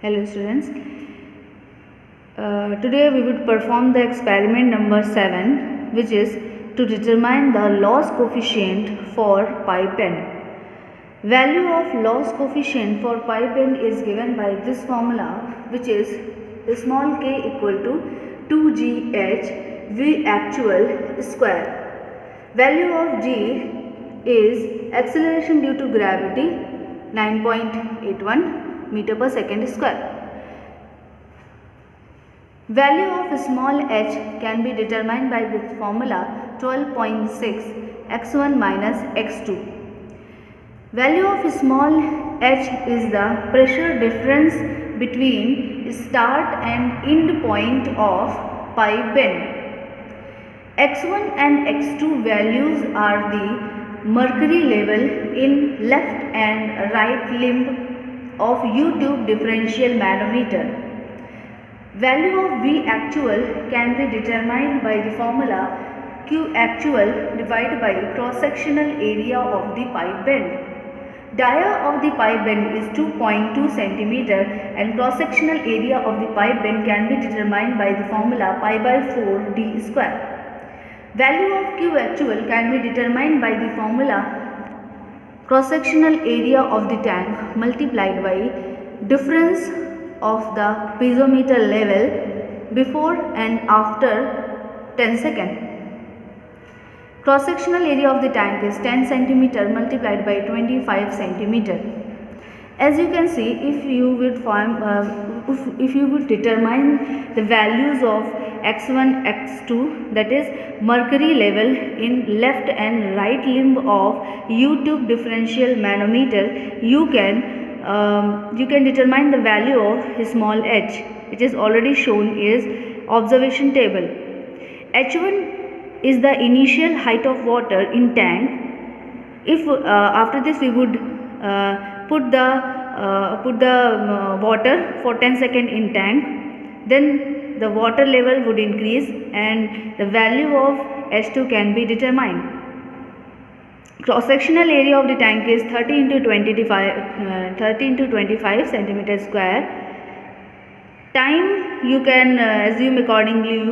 Hello students, today we would perform the experiment number 7, which is to determine the loss coefficient for pipe bend. Value of loss coefficient for pipe bend is given by this formula, which is small k equal to 2gh v actual square. Value of g is acceleration due to gravity 9.81 meter per second square. Value of small h can be determined by this formula 12.6 x1 minus x2. Value of small h is the pressure difference between start and end point of pipe bend. x1 and x2 values are the mercury level in left and right limb of U-tube differential manometer. Value of V actual can be determined by the formula Q actual divided by cross-sectional area of the pipe bend. Dia of the pipe bend is 2.2 cm and cross-sectional area of the pipe bend can be determined by the formula pi by 4 d square. Value of Q actual can be determined by the formula cross-sectional area of the tank multiplied by difference of the piezometer level before and after 10 seconds. Cross-sectional area of the tank is 10 cm multiplied by 25 cm. As you can see, if you would determine the values of x1, x2, that is mercury level in left and right limb of U-tube differential manometer, you can determine the value of small h, which is already shown is observation table. h1 is the initial height of water in tank. If after this we would put the water for 10 seconds in tank, then the water level would increase and the value of H2 can be determined. Cross-sectional area of the tank is 30 into 25 centimeter square. Time you can assume accordingly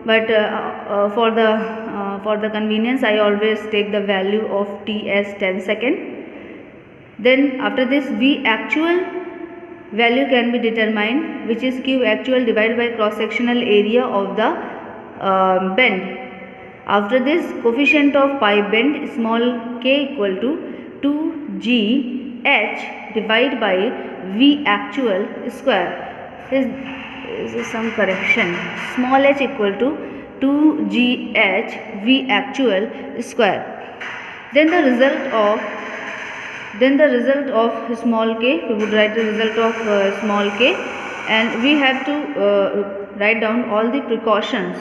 but for the convenience I always take the value of t as 10 seconds. Then after this V actual value can be determined, which is Q actual divided by cross-sectional area of the bend. After this, coefficient of pipe bend small k equal to 2gh divided by V actual square. This is some correction. Small h equal to 2gh V actual square. Then the result of small k, we would write the result of small k, and we have to write down all the precautions.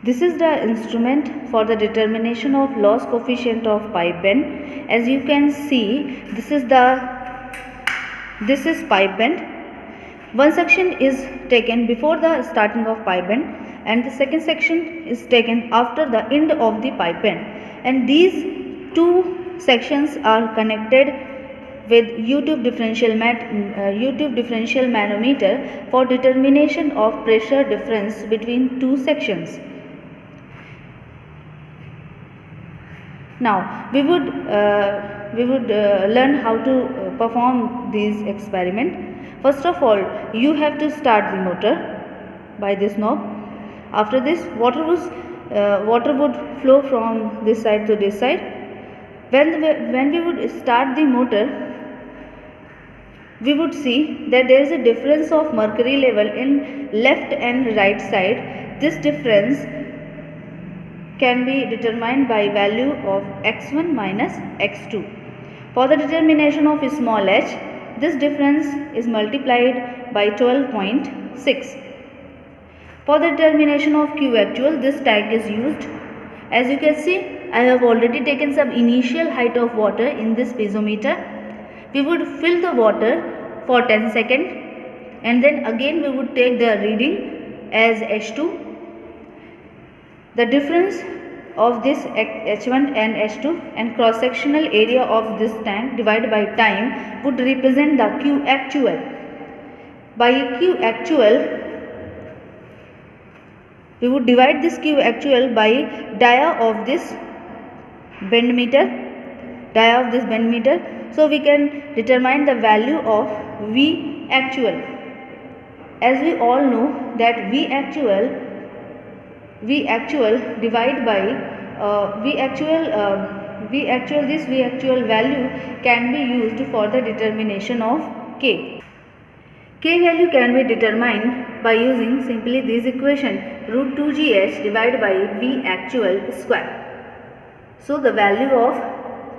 This is the instrument for the determination of loss coefficient of pipe bend. As you can see, this is pipe bend. One section is taken before the starting of pipe bend and the second section is taken after the end of the pipe bend, and these two sections are connected with U-tube differential manometer for determination of pressure difference between two sections. Now we would learn how to perform these experiment. First of all, you have to start the motor by this knob. After this, water would flow from this side to this side. When we would start the motor, we would see that there is a difference of mercury level in left and right side. This difference can be determined by value of x1 minus x2. For the determination of small h, this difference is multiplied by 12.6. For the determination of Q actual, this tank is used. As you can see, I have already taken some initial height of water in this piezometer. We would fill the water for 10 seconds and then again we would take the reading as H2. The difference of this H1 and H2 and cross sectional area of this tank divided by time would represent the Q actual. By Q actual, we would divide this Q actual by dia of this bend meter, so we can determine the value of V actual. As we all know that V actual divide by this V actual value can be used for the determination of K. K value can be determined by using simply this equation, root 2GH divided by V actual square. So the value of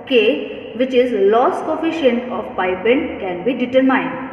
K, which is loss coefficient of pipe bend, can be determined.